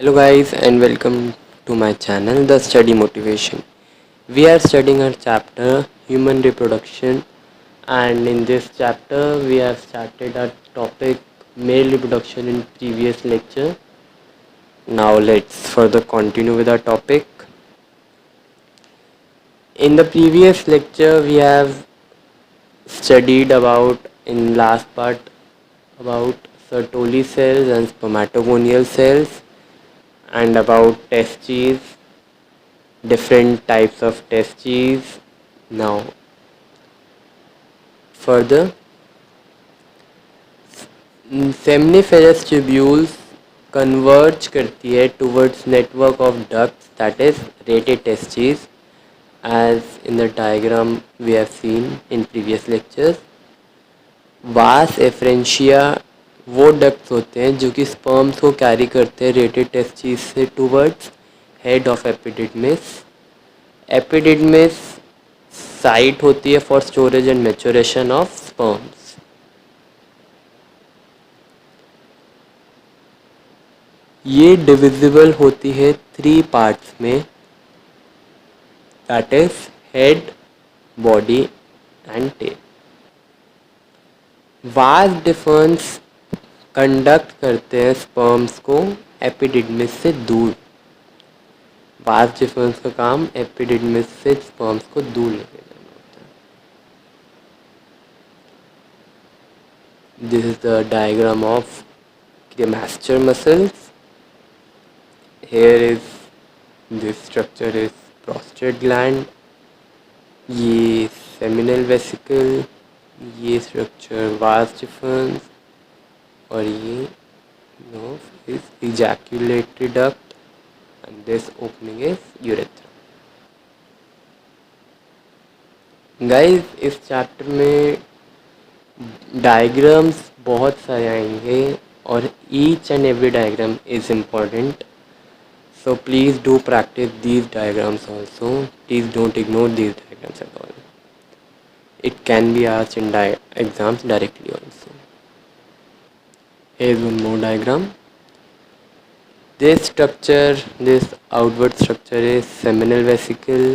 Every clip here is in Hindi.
Hello guys and welcome to my channel The Study Motivation. We are studying our chapter Human Reproduction, and in this chapter we have started our topic male reproduction in previous lecture. Now let's further continue with our topic. In the previous lecture we have studied about in last part about Sertoli cells and spermatogonial cells and about testes, different types of testes. Now further, seminiferous tubules converge करती है towards network of ducts, that is rated testes, as in the diagram we have seen in previous lectures. Vasa efferentia वो डक्ट्स होते हैं जो कि स्पर्म्स को कैरी करते हैं रेटेड टेस्टिस से towards head of epididymis. Epididymis site होती है for storage and maturation of sperms. ये डिविजिबल होती है 3 पार्ट्स में, that is head, body and tail. Vas deferens conduct करते हैं स्पर्म्स को एपिडिडमिस से दूर. वास डिफरेंस का काम एपिडिडमिस से स्पर्म्स को दूर लेके जाना होता है. This is the diagram of cremaster muscles. Here is this structure is prostate gland. ये सेमिनल वेसिकल, ये स्ट्रक्चर वास डिफरेंस, और ये nerve is ejaculatory duct and this opening is urethra. Guys, इस चैप्टर में डायग्राम्स बहुत सारे आएंगे और each and every diagram is important. So please do practice these diagrams also. Please don't ignore these diagrams at all. It can be asked in exams directly also. Here is one more diagram. This structure, this outward structure is seminal vesicle.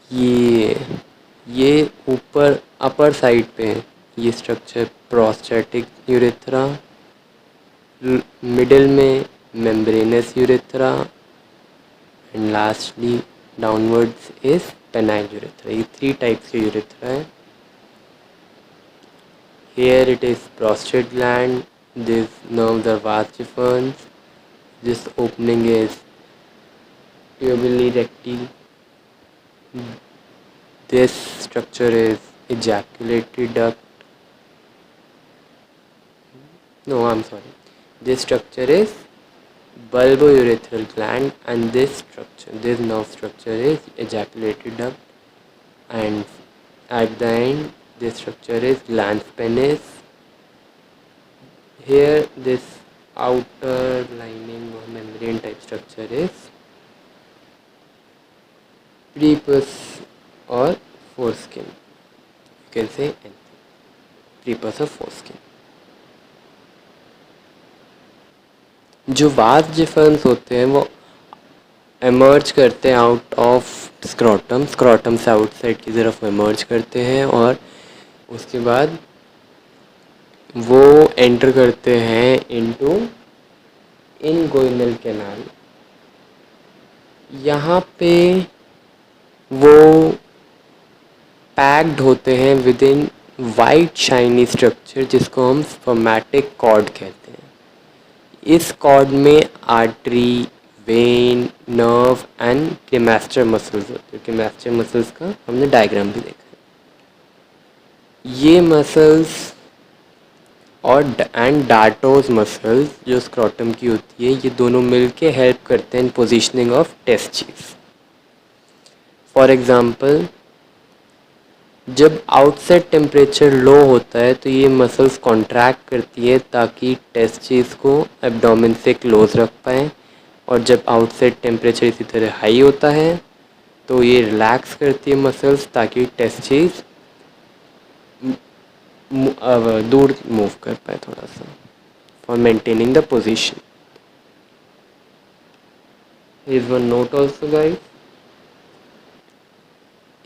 ये ऊपर अपर साइड पे है. ये स्ट्रक्चर प्रोस्टेटिक यूरेथ्रा. मिडिल में membranous urethra, and lastly downwards is penile urethra. ये 3 types के urethra है. Here it is prostate gland. These nerves are vas deferens. This opening is tubuli recti. This structure is ejaculatory duct. No, I'm sorry. This structure is bulbourethral gland, and this nerve structure is ejaculatory duct, and at the end this structure is glans penis. Here this outer lining or membrane type structure is prepuce or foreskin. You can say anything. Prepuce or foreskin. जो वास डिफरेंस होते हैं वो एमर्ज करते हैं आउट ऑफ स्क्रॉटम. स्क्रॉटम से आउटसाइड की तरफ एमर्ज करते हैं और उसके बाद वो एंटर करते हैं इनटू इनगोइनल कैनाल. यहाँ पे वो पैक्ड होते हैं with in white shiny structure जिसको हम स्पर्मेटिक कॉर्ड कहते हैं. इस कॉर्ड में artery, when, nerve and cremaster muscles होते हैं. क्रेमास्टर मसल्स का हमने डायग्राम भी देखा है. ये मसल्स और एंड डार्टोस मसल्स जो स्क्रोटम की होती है, ये दोनों मिलके हेल्प करते हैं in positioning of testis. For example, जब आउटसाइड टेम्परेचर लो होता है तो ये मसल्स कॉन्ट्रैक्ट करती है ताकि टेस्टिस को एब्डोमेन से क्लोज रख पाएँ, और जब आउटसाइड टेम्परेचर इसी तरह हाई होता है तो ये रिलैक्स करती है मसल्स ताकि टेस्टिस दूर मूव कर पाए थोड़ा सा, for maintaining the position. Here's one note also, guys.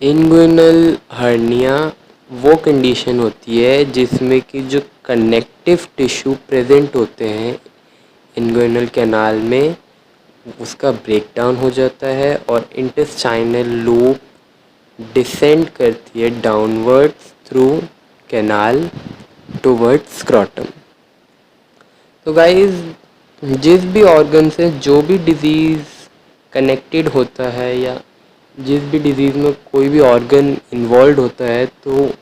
Inguinal hernia वो कंडीशन होती है जिसमें कि जो कनेक्टिव टिश्यू प्रेजेंट होते हैं इंगुइनल कैनाल में, उसका ब्रेकडाउन हो जाता है और इंटेस्टाइनल लूप डिसेंड करती है downwards through canal towards scrotum. तो गाइस, जिस भी ऑर्गन से जो भी डिजीज़ कनेक्टेड होता है या जिस भी डिज़ीज़ में कोई भी ऑर्गन इन्वॉल्व होता है, तो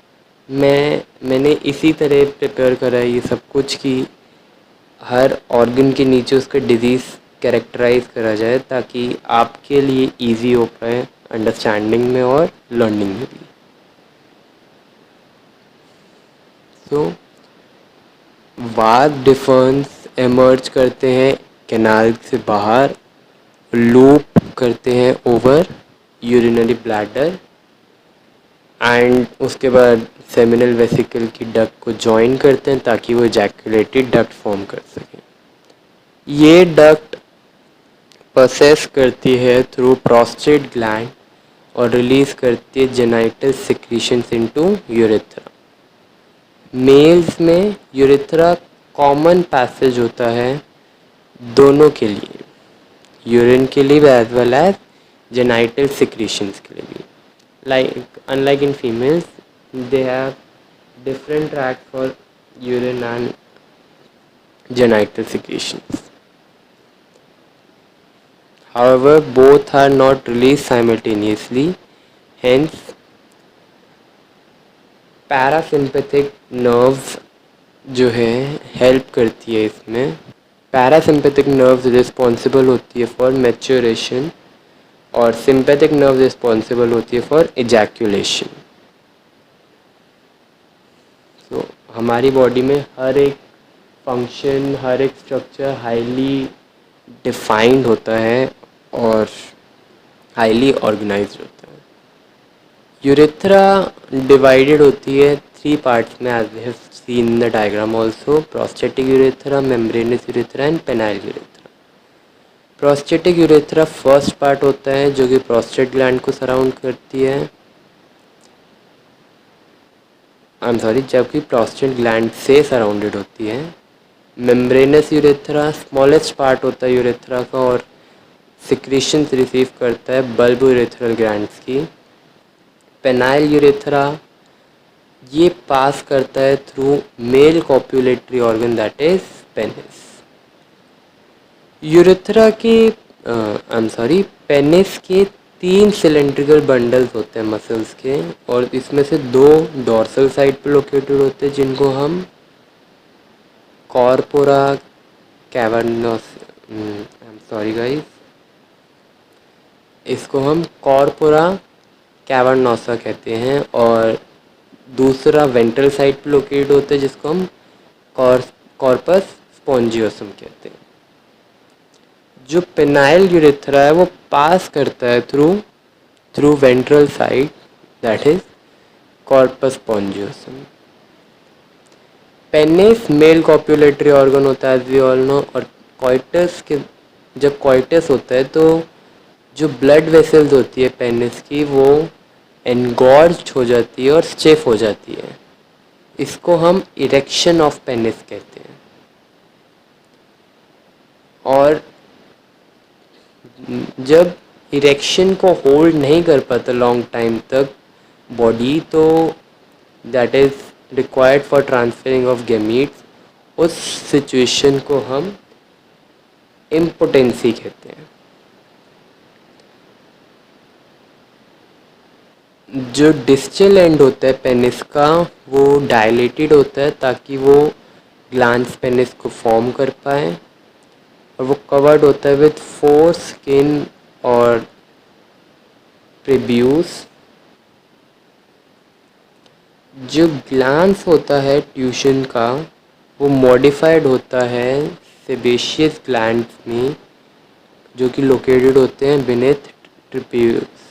मैंने इसी तरह प्रिपेयर करा है ये सब कुछ कि हर ऑर्गन के नीचे उसका डिज़ीज़ कैरेक्टराइज करा जाए ताकि आपके लिए इजी हो पाए अंडरस्टैंडिंग में और लर्निंग में भी। सो वाद डिफरेंस एमर्ज करते हैं कैनाल से बाहर, लूप करते हैं ओवर यूरिनरी ब्लैडर एंड उसके बाद सेमिनल वेसिकल की डक्ट को जॉइन करते हैं ताकि वो इजैकुलेटेड डक्ट फॉर्म कर सकें। ये डक्ट प्रोसेस करती है थ्रू प्रोस्टेट ग्लैंड और रिलीज करती है genital secretions into urethra. Males में यूरेथ्रा कॉमन पैसेज होता है दोनों के लिए, यूरिन के लिए भी as well as genital secretions के लिए भी। Like unlike in females, they have different tract for urine and genital secretions. However, both are not released simultaneously. Hence, parasympathetic nerves जो है हेल्प करती है इसमें। पैरासिम्पैथिक नर्व्स रिस्पॉन्सिबल होती है फॉर मैच्योरेशन और सिंपैथिक नर्व रिस्पॉन्सिबल होती है फॉर इजैकुलेशन। सो हमारी बॉडी में हर एक फंक्शन, हर एक स्ट्रक्चर हाईली डिफाइंड होता है और हाईली ऑर्गेनाइज्ड होता है। यूरेथ्रा डिवाइडेड होती है 3 पार्ट्स में, as we have seen in the diagram also, prostatic urethra, membranous urethra and penile urethra. Prostatic urethra first part होता है जो कि प्रोस्टेट ग्लैंड को सराउंड करती है, जबकि प्रोस्टेट ग्लैंड से सराउंडेड होती है। मेम्ब्रेनस यूरेथ्रा स्मॉलेस्ट पार्ट होता है यूरेथ्रा का और सिक्रीशंस रिसीव करता है बल्ब यूरेथ्रल ग्लैंड्स की। पेनाइल यूरेथ्रा ये पास करता है through male copulatory organ that is penis. Urethra के पेनिस के 3 सिलेंड्रिकल बंडल्स होते हैं मसल्स के, और इसमें से 2 डॉर्सल साइड पे लोकेटेड होते हैं जिनको हम कॉर्पोरा कैवर्नोस गाइस, इसको हम कॉर्पोरा कैवर्नोसा कहते हैं, और दूसरा वेंट्रल साइड पे लोकेटेड होता है जिसको हम कॉर्पस स्पॉन्जियोसम कहते हैं। जो पेनाइल यूरेथ्रा है वो पास करता है through ventral side that is corpus spongiosum. Penis male copulatory organ होता है एज वी ऑल नो, और जब कॉइटस होता है तो जो ब्लड वेसल्स होती है पेनिस की वो एनगॉर्ज्ड हो जाती है और स्टिफ हो जाती है। इसको हम इरेक्शन ऑफ पेनिस कहते हैं। और जब इरेक्शन को होल्ड नहीं कर पाता लॉन्ग टाइम तक बॉडी, तो that is required for transferring of gametes, उस सिचुएशन को हम इम्पोटेंसी कहते हैं। जो डिस्टल एंड होता है पेनिस का वो डायलेटेड होता है ताकि वो ग्लैंड्स पेनिस को फॉर्म कर पाए, और वो कवर्ड होता है विथ 4 स्किन और प्रीब्यूस। जो ग्लैंड्स होता है ट्यूशन का वो मॉडिफाइड होता है सेबेशियस ग्लैंड्स में जो कि लोकेटेड होते हैं बिनेथ ट्रिब्यूस।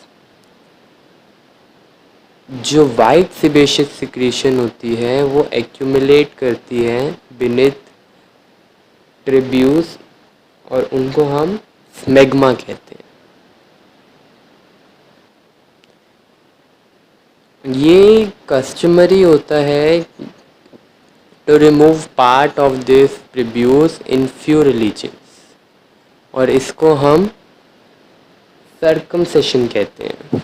जो वाइट सेबेशियस सिक्रीशन होती है वो एक्यूमुलेट करती है बिनेथ ट्रिब्यूस और उनको हम स्मेग्मा कहते हैं। ये कस्टमरी होता है to remove part of this prepuce in few religions, और इसको हम सर्कमसेशन कहते हैं।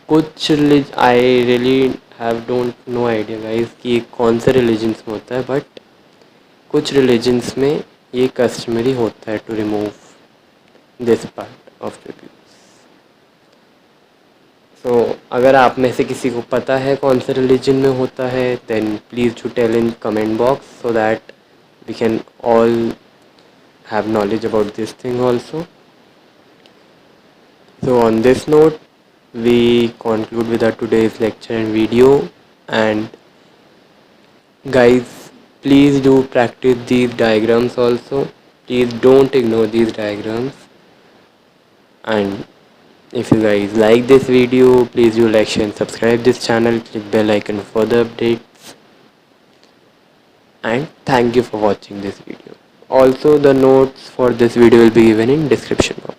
कुछ I really have don't know idea guys कि कौन से रिलीजन्स में होता है, बट कुछ रिलीजन्स में ये कस्टमरी होता है to remove this part of prepuce. So अगर आप में से किसी को पता है कौन से रिलीजन में होता है, then please do tell in comment box so that we can all have knowledge about this thing also. So on this note, we conclude with our today's lecture and video. And guys, please do practice these diagrams also. Please don't ignore these diagrams. And if you guys like this video, please do like, share and subscribe this channel. Click bell icon for further updates. And thank you for watching this video. Also, the notes for this video will be given in description box.